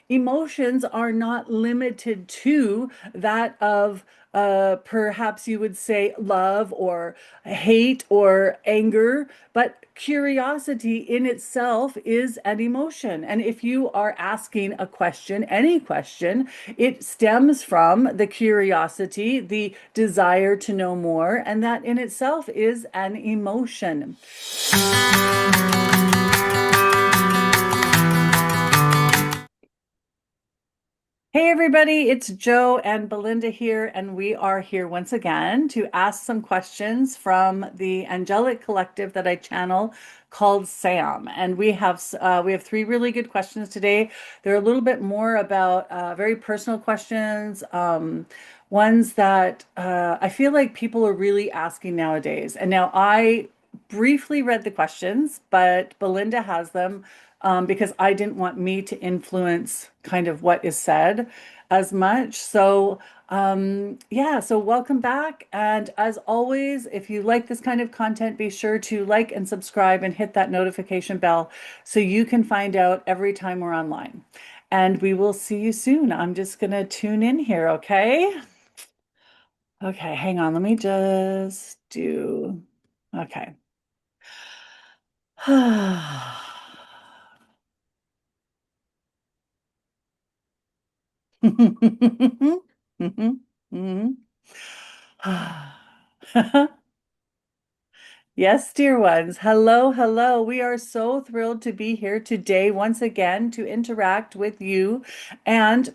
Emotions are not limited to that of perhaps you would say love or hate or anger, but curiosity in itself is an emotion. And if you are asking a question, any question, it stems from the curiosity, the desire to know more, and that in itself is an emotion. Hey everybody, it's Joe and Belinda here, and we are here once again to ask some questions from the Angelic collective that I channel called Sam. And we have three really good questions today. They're a little bit more about very personal questions, ones that I feel like people are really asking nowadays. And now I briefly read the questions, but Belinda has them because I didn't want me to influence kind of what is said as much. So, yeah, so welcome back. And as always, if you like this kind of content, be sure to like and subscribe and hit that notification bell so you can find out every time we're online. And we will see you soon. I'm just going to tune in here, okay? Okay, hang on. Let me just do. Okay. Mhm, mhm. Yes, dear ones. Hello, hello. We are so thrilled to be here today once again to interact with you and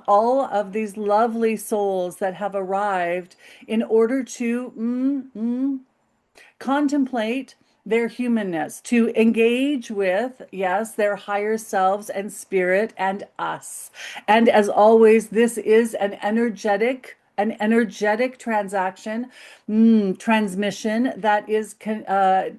all of these lovely souls that have arrived in order to contemplate their humanness, to engage with, yes, their higher selves and spirit and us. And as always, this is an energetic transaction, transmission that is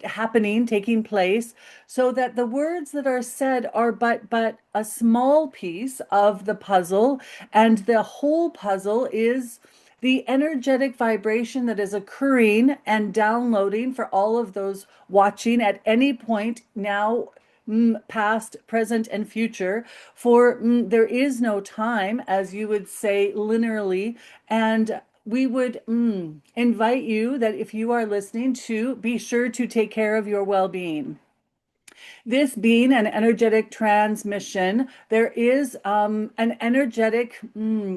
happening, taking place, so that the words that are said are but a small piece of the puzzle, and the whole puzzle is the energetic vibration that is occurring and downloading for all of those watching at any point now, past, present, and future. For there is no time, as you would say linearly, and we would invite you that if you are listening to be sure to take care of your well-being. This being an energetic transmission, there is an energetic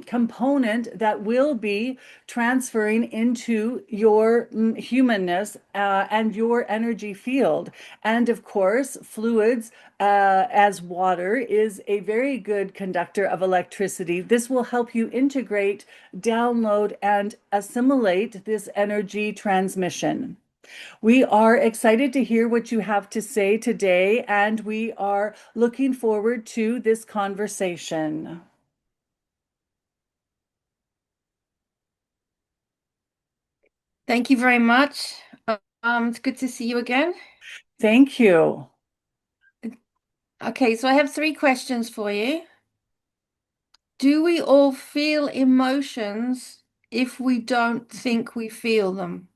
component that will be transferring into your humanness and your energy field. And of course, fluids, as water, is a very good conductor of electricity. This will help you integrate, download, and assimilate this energy transmission. We are excited to hear what you have to say today, and we are looking forward to this conversation. Thank you very much. It's good to see you again. Thank you. Okay, so I have three questions for you. Do we all feel emotions if we don't think we feel them?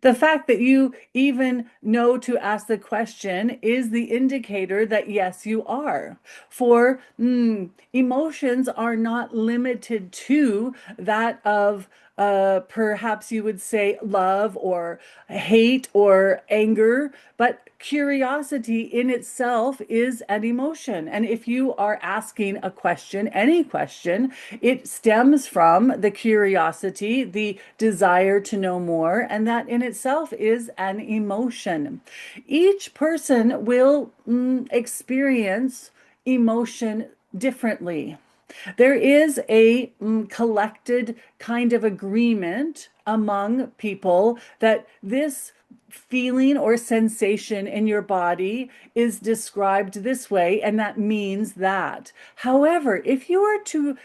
The fact that you even know to ask the question is the indicator that yes, you are. For emotions are not limited to that of perhaps you would say love or hate or anger, but curiosity in itself is an emotion. And if you are asking a question, any question, it stems from the curiosity, the desire to know more, and that in itself is an emotion. Each person will experience emotion differently. There is a collected kind of agreement among people that this feeling or sensation in your body is described this way, and that means that. However, if you are to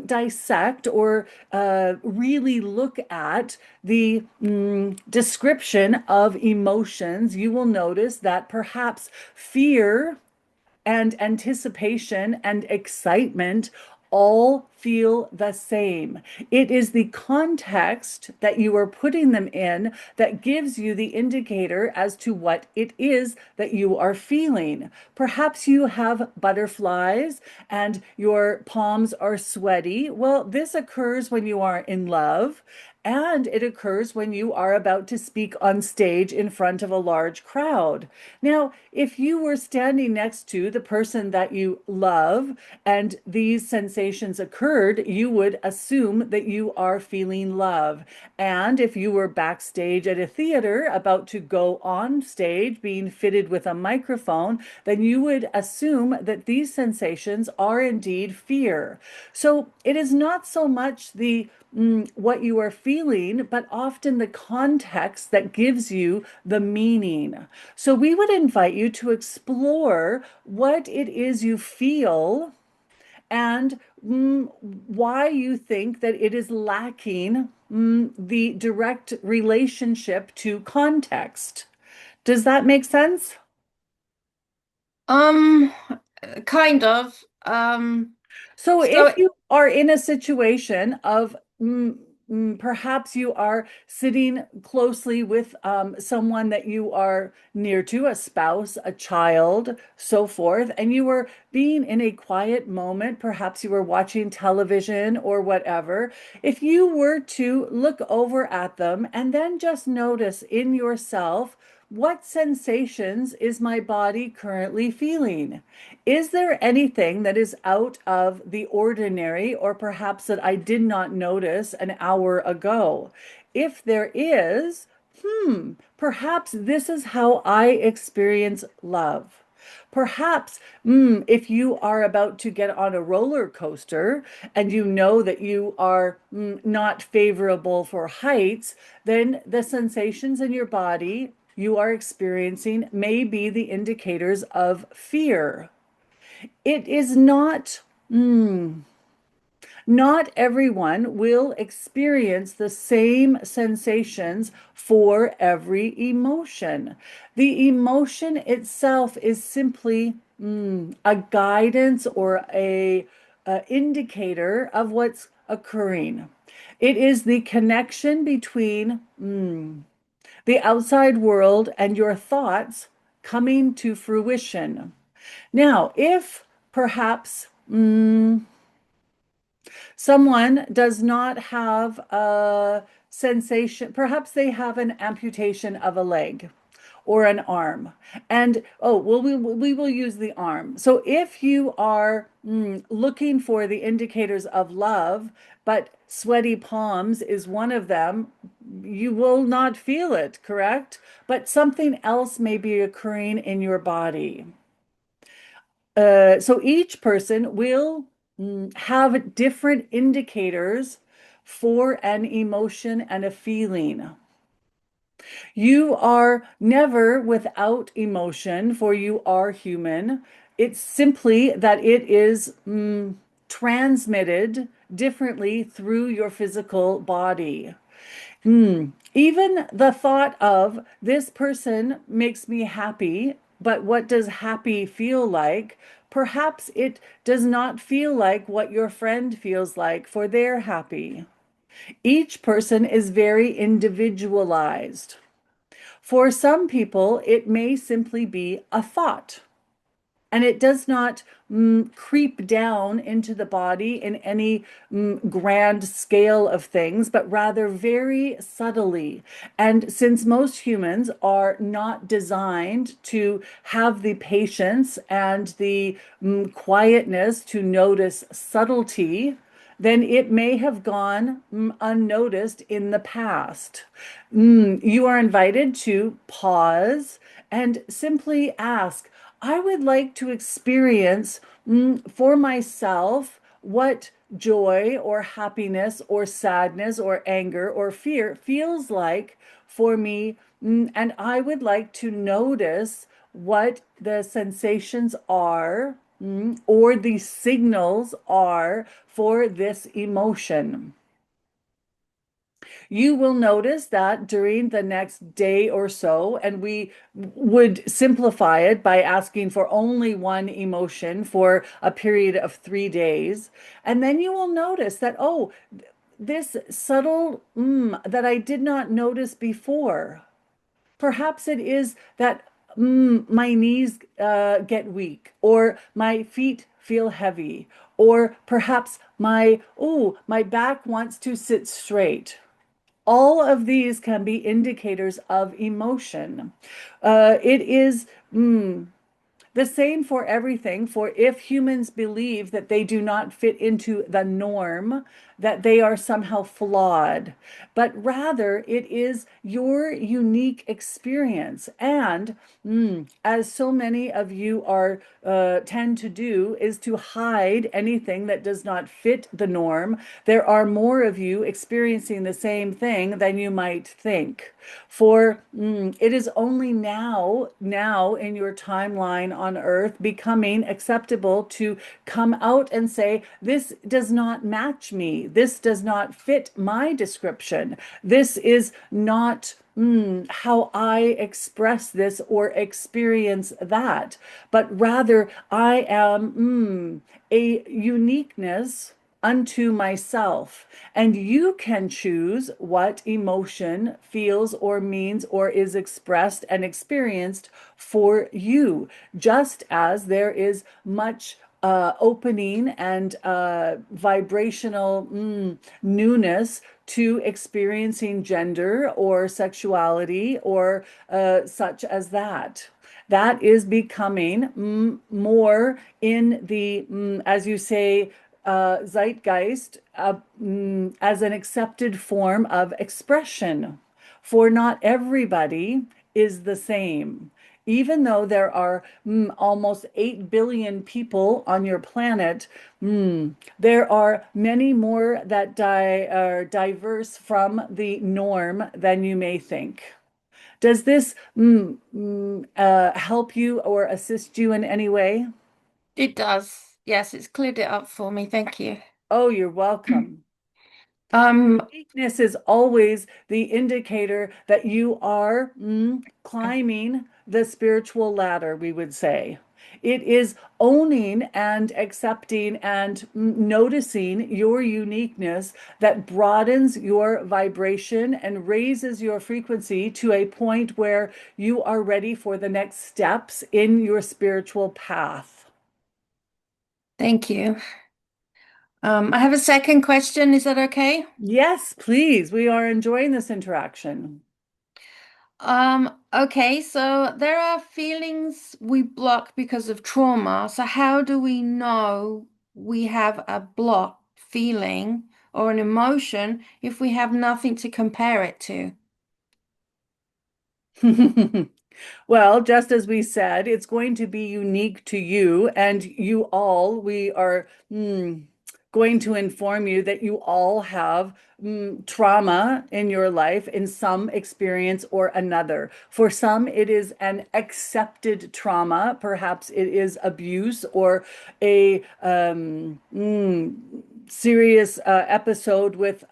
dissect or really look at the description of emotions, you will notice that perhaps fear and anticipation and excitement all feel the same. It is the context that you are putting them in that gives you the indicator as to what it is that you are feeling. Perhaps you have butterflies and your palms are sweaty. Well, this occurs when you are in love. And it occurs when you are about to speak on stage in front of a large crowd. Now, if you were standing next to the person that you love and these sensations occurred, you would assume that you are feeling love. And if you were backstage at a theater about to go on stage being fitted with a microphone, then you would assume that these sensations are indeed fear. So it is not so much the what you are feeling, but often the context that gives you the meaning. So we would invite you to explore what it is you feel and why you think that it is lacking the direct relationship to context. Does that make sense? Um, kind of. So So if you are in a situation of perhaps you are sitting closely with someone that you are near to, a spouse, a child, so forth, and you were being in a quiet moment, perhaps you were watching television or whatever, if you were to look over at them and then just notice in yourself, what sensations is my body currently feeling? Is there anything that is out of the ordinary, or perhaps that I did not notice an hour ago? If there is, perhaps this is how I experience love. Perhaps, if you are about to get on a roller coaster and you know that you are not favorable for heights, then the sensations in your body you are experiencing may be the indicators of fear. It is not everyone will experience the same sensations for every emotion. The emotion itself is simply a guidance or a indicator of what's occurring. It is the connection between the outside world and your thoughts coming to fruition. Now, if perhaps someone does not have a sensation, perhaps they have an amputation of a leg or an arm. And oh, well, we will use the arm. So if you are looking for the indicators of love, but sweaty palms is one of them, you will not feel it, correct? But something else may be occurring in your body. So each person will have different indicators for an emotion and a feeling. You are never without emotion, for you are human. It's simply that it is transmitted differently through your physical body. Even the thought of this person makes me happy, but what does happy feel like? Perhaps it does not feel like what your friend feels like for their happy. Each person is very individualized. For some people, it may simply be a thought. And it does not creep down into the body in any grand scale of things, but rather very subtly. And since most humans are not designed to have the patience and the quietness to notice subtlety, then it may have gone unnoticed in the past. You are invited to pause and simply ask, I would like to experience for myself what joy or happiness or sadness or anger or fear feels like for me. And I would like to notice what the sensations are or the signals are for this emotion. You will notice that during the next day or so, and we would simplify it by asking for only one emotion for a period of 3 days. And then you will notice that, oh, this subtle that I did not notice before. Perhaps it is that my knees get weak, or my feet feel heavy, or perhaps my back wants to sit straight. All of these can be indicators of emotion. It is the same for everything, for if humans believe that they do not fit into the norm, that they are somehow flawed, but rather it is your unique experience. And as so many of you are tend to do, is to hide anything that does not fit the norm. There are more of you experiencing the same thing than you might think. For it is only now in your timeline on earth becoming acceptable to come out and say, this does not match me. This does not fit my description. This is not how I express this or experience that, but rather I am a uniqueness unto myself. And you can choose what emotion feels or means or is expressed and experienced for you, just as there is much opening and vibrational newness to experiencing gender or sexuality or such as that. That is becoming more in the, as you say, zeitgeist as an accepted form of expression. For not everybody is the same. Even though there are almost 8 billion people on your planet, there are many more that are diverse from the norm than you may think. Does this help you or assist you in any way? It does. Yes, it's cleared it up for me. Thank you. Oh, you're welcome. Um, Uniqueness is always the indicator that you are climbing the spiritual ladder, we would say. It is owning and accepting and noticing your uniqueness that broadens your vibration and raises your frequency to a point where you are ready for the next steps in your spiritual path. Thank you. I have a second question. Is that okay? Yes, please. We are enjoying this interaction. Okay, so there are feelings we block because of trauma. So how do we know we have a block feeling or an emotion if we have nothing to compare it to? Well, just as we said, it's going to be unique to you and you all. We are going to inform you that you all have trauma in your life in some experience or another. For some, it is an accepted trauma. Perhaps it is abuse or a serious episode with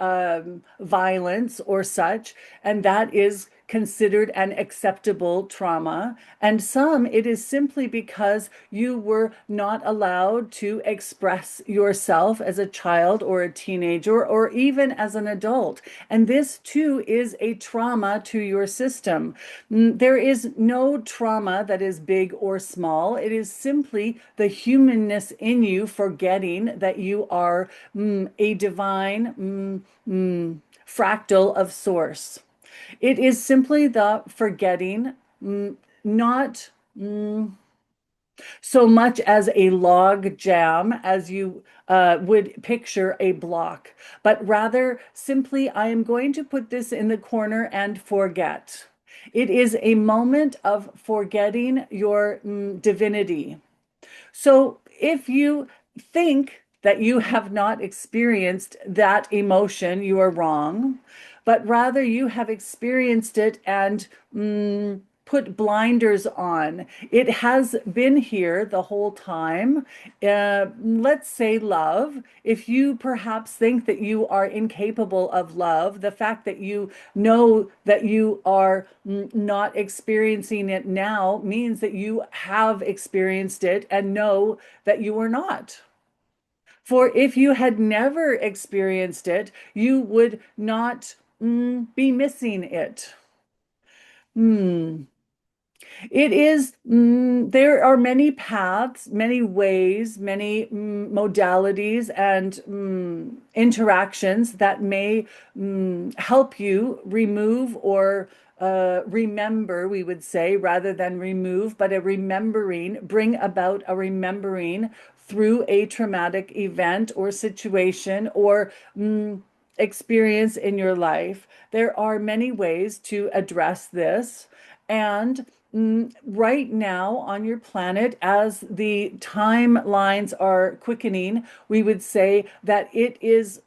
violence or such, and that is considered an acceptable trauma. And some, it is simply because you were not allowed to express yourself as a child or a teenager or even as an adult. And this too is a trauma to your system. There is no trauma that is big or small. It is simply the humanness in you forgetting that you are a divine fractal of source. It is simply the forgetting, not so much as a log jam as you would picture a block, but rather simply, I am going to put this in the corner and forget. It is a moment of forgetting your divinity. So if you think that you have not experienced that emotion, you are wrong, but rather you have experienced it and put blinders on. It has been here the whole time. Let's say love. If you perhaps think that you are incapable of love, the fact that you know that you are not experiencing it now means that you have experienced it and know that you are not. For if you had never experienced it, you would not be missing it. Hmm. It is, there are many paths, many ways, many modalities and interactions that may help you remove or remember, we would say, rather than remove, but a remembering, bring about a remembering through a traumatic event or situation or experience in your life. There are many ways to address this. And right now on your planet, as the timelines are quickening, we would say that it is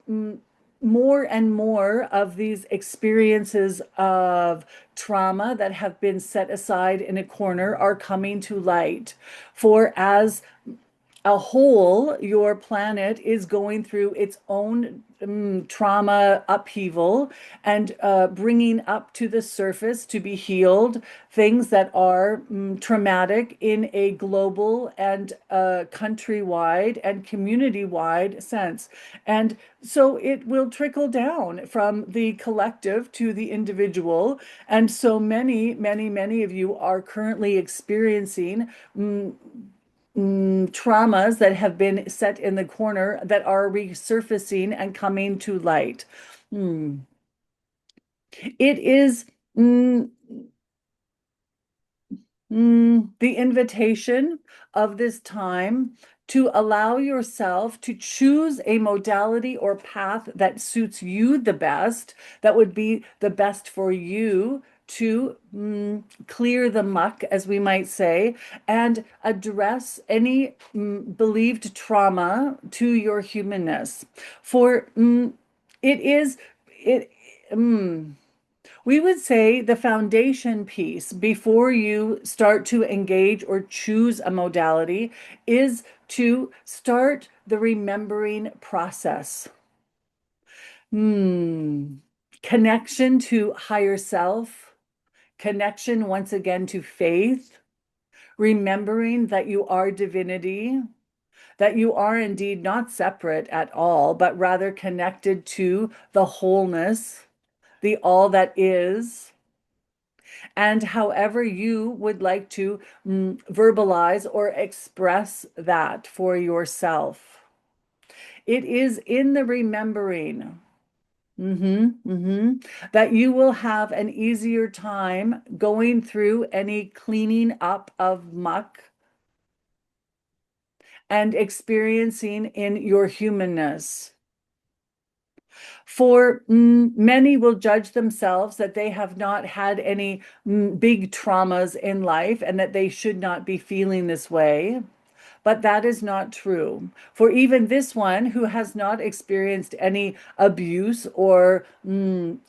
more and more of these experiences of trauma that have been set aside in a corner are coming to light. For as a whole, your planet is going through its own trauma upheaval and bringing up to the surface to be healed things that are traumatic in a global and countrywide and community-wide sense. And so it will trickle down from the collective to the individual. And so many, many, many of you are currently experiencing traumas that have been set in the corner that are resurfacing and coming to light. Mm. It is mm, the invitation of this time to allow yourself to choose a modality or path that suits you the best, that would be the best for you to clear the muck, as we might say, and address any believed trauma to your humanness. For it is, it. We would say the foundation piece before you start to engage or choose a modality is to start the remembering process. Hmm. Connection to higher self, connection once again to faith, remembering that you are divinity, that you are indeed not separate at all, but rather connected to the wholeness, the all that is. And however you would like to verbalize or express that for yourself. It is in the remembering that you will have an easier time going through any cleaning up of muck and experiencing in your humanness. For many will judge themselves that they have not had any big traumas in life and that they should not be feeling this way. But that is not true. For even this one who has not experienced any abuse or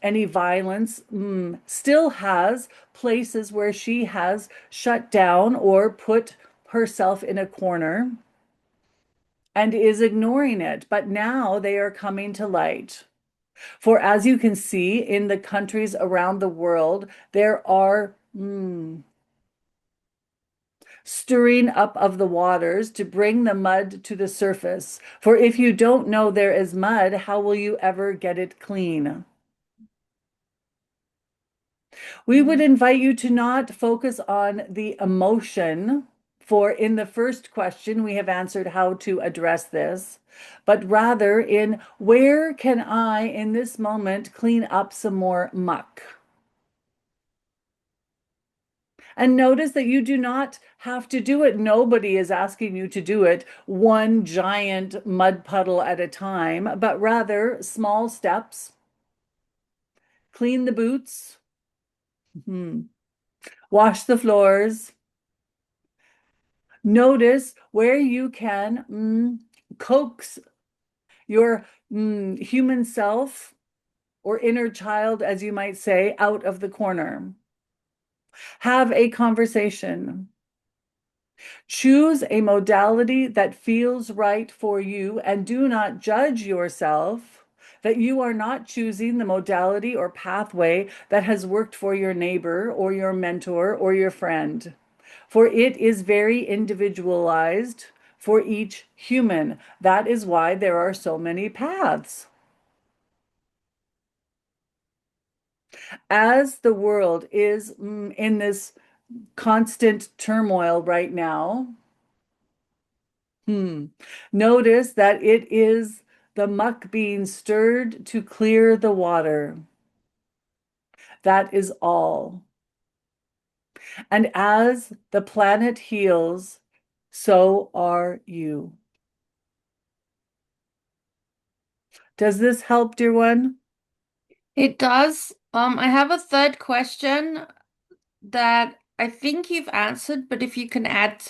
any violence still has places where she has shut down or put herself in a corner and is ignoring it. But now they are coming to light. For as you can see in the countries around the world, there are stirring up of the waters to bring the mud to the surface. For if you don't know there is mud, how will you ever get it clean? We would invite you to not focus on the emotion, for in the first question, we have answered how to address this, but rather in where can I, in this moment, clean up some more muck? And notice that you do not have to do it. Nobody is asking you to do it one giant mud puddle at a time, but rather small steps. Clean the boots, wash the floors. Notice where you can coax your human self or inner child, as you might say, out of the corner. Have a conversation. Choose a modality that feels right for you and do not judge yourself that you are not choosing the modality or pathway that has worked for your neighbor or your mentor or your friend, for it is very individualized for each human. That is why there are so many paths. As the world is in this constant turmoil right now, Hmm. Notice that it is the muck being stirred to clear the water. That is all. And as the planet heals, so are you. Does this help, dear one? It does. I have a third question that I think you've answered, but if you can add,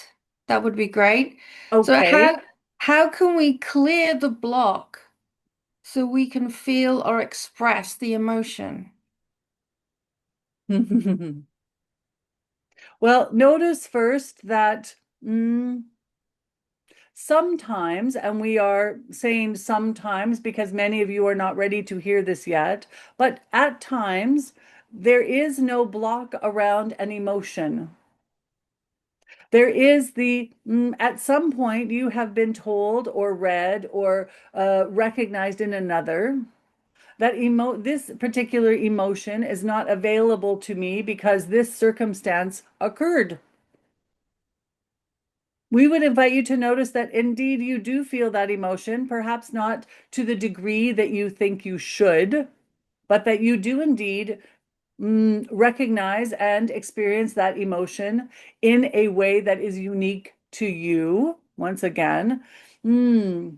that would be great. So Okay. how can we clear the block so we can feel or express the emotion? Well, notice first that mm, sometimes, and we are saying sometimes because many of you are not ready to hear this yet, but at times there is no block around an emotion. There is at some point you have been told or read or recognized in another that this particular emotion is not available to me because this circumstance occurred. We would invite you to notice that indeed you do feel that emotion, perhaps not to the degree that you think you should, but that you do indeed recognize and experience that emotion in a way that is unique to you. Once again, mm,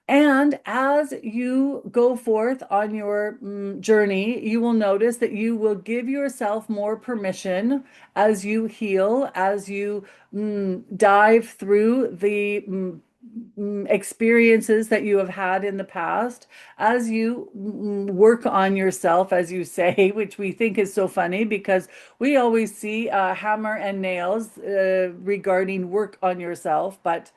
and as you go forth on your journey, you will notice that you will give yourself more permission as you heal, as you dive through the experiences that you have had in the past, as you work on yourself, as you say, which we think is so funny because we always see hammer and nails regarding work on yourself, but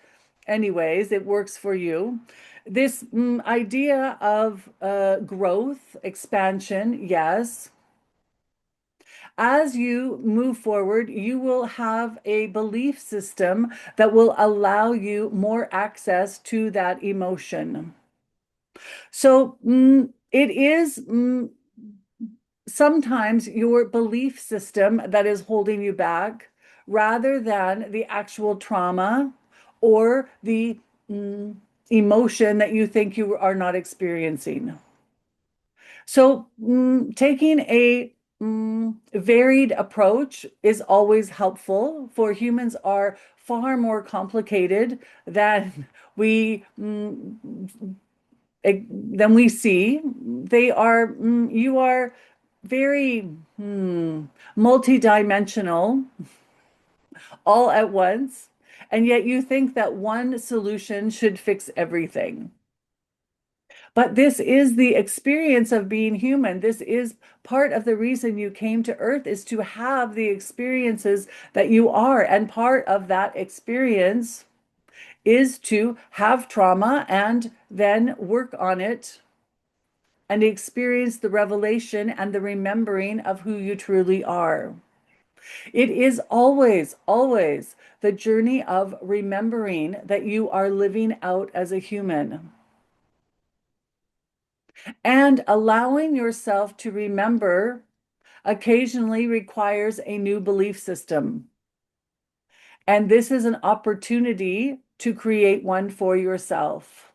anyways, it works for you. This idea of growth, expansion, yes. As you move forward, you will have a belief system that will allow you more access to that emotion. So it is sometimes your belief system that is holding you back rather than the actual trauma or the mm, emotion that you think you are not experiencing. So, taking a varied approach is always helpful, for humans are far more complicated than we see. They are, you are very multidimensional all at once, and yet you think that one solution should fix everything. But this is the experience of being human. This is part of the reason you came to Earth is to have the experiences that you are. And part of that experience is to have trauma and then work on it and experience the revelation and the remembering of who you truly are. It is always, always the journey of remembering that you are living out as a human and allowing yourself to remember occasionally requires a new belief system. And this is an opportunity to create one for yourself.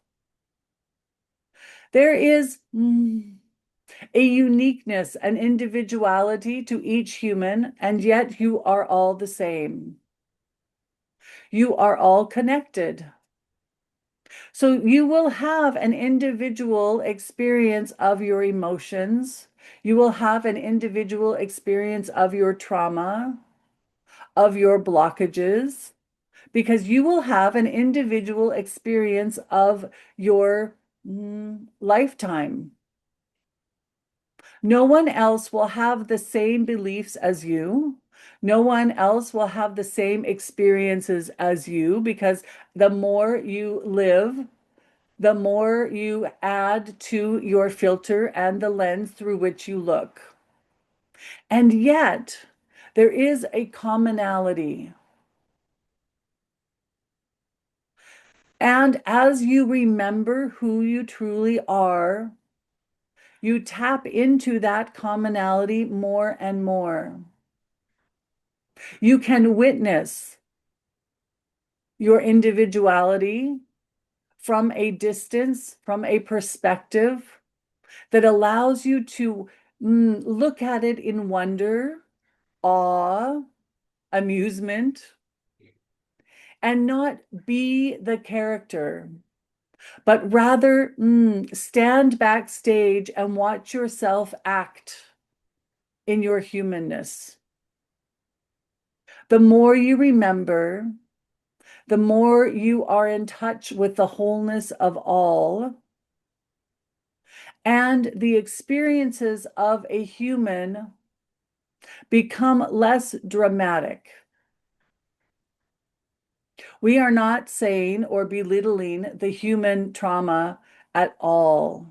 There is a uniqueness, an individuality to each human, and yet you are all the same. You are all connected. So you will have an individual experience of your emotions. You will have an individual experience of your trauma, of your blockages, because you will have an individual experience of your lifetime. No one else will have the same beliefs as you. No one else will have the same experiences as you because the more you live, the more you add to your filter and the lens through which you look. And yet, there is a commonality. And as you remember who you truly are, you tap into that commonality more and more. You can witness your individuality from a distance, from a perspective that allows you to look at it in wonder, awe, amusement, and not be the character, but rather stand backstage and watch yourself act in your humanness. The more you remember, the more you are in touch with the wholeness of all, and the experiences of a human become less dramatic. We are not saying or belittling the human trauma at all.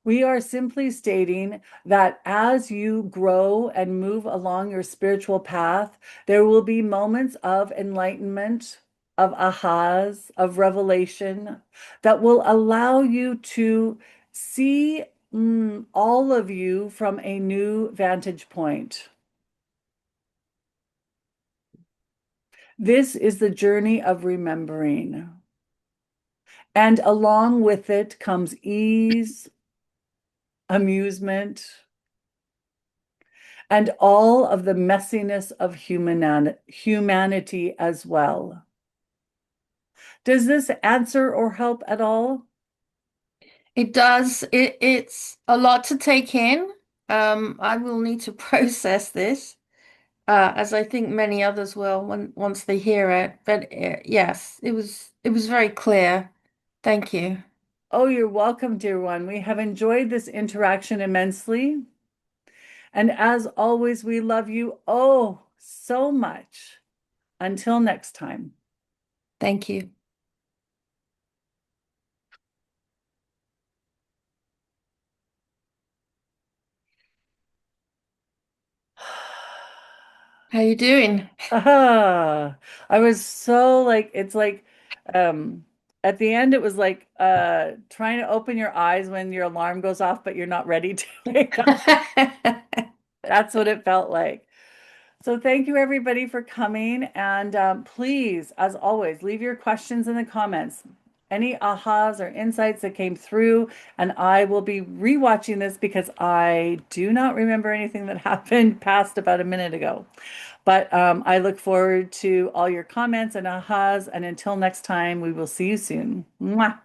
We are simply stating that as you grow and move along your spiritual path, there will be moments of enlightenment, of ahas, of revelation that will allow you to see all of you from a new vantage point. This is the journey of remembering. And along with it comes ease, amusement, and all of the messiness of humanity as well. Does this answer or help at all? It does. It's a lot to take in. I will need to process this, as I think many others will when once they hear it. But yes, it was very clear. Thank you. Oh, you're welcome, dear one. We have enjoyed this interaction immensely. And as always, we love you oh so much. Until next time. Thank you. How you doing? Ah, I was so like, it's like, um, at the end, it was like trying to open your eyes when your alarm goes off, but you're not ready to wake up. That's what it felt like. So thank you everybody for coming. And please, as always, leave your questions in the comments. Any ahas or insights that came through, and I will be rewatching this because I do not remember anything that happened past about a minute ago. But I look forward to all your comments and ahas. And until next time, we will see you soon. Mwah.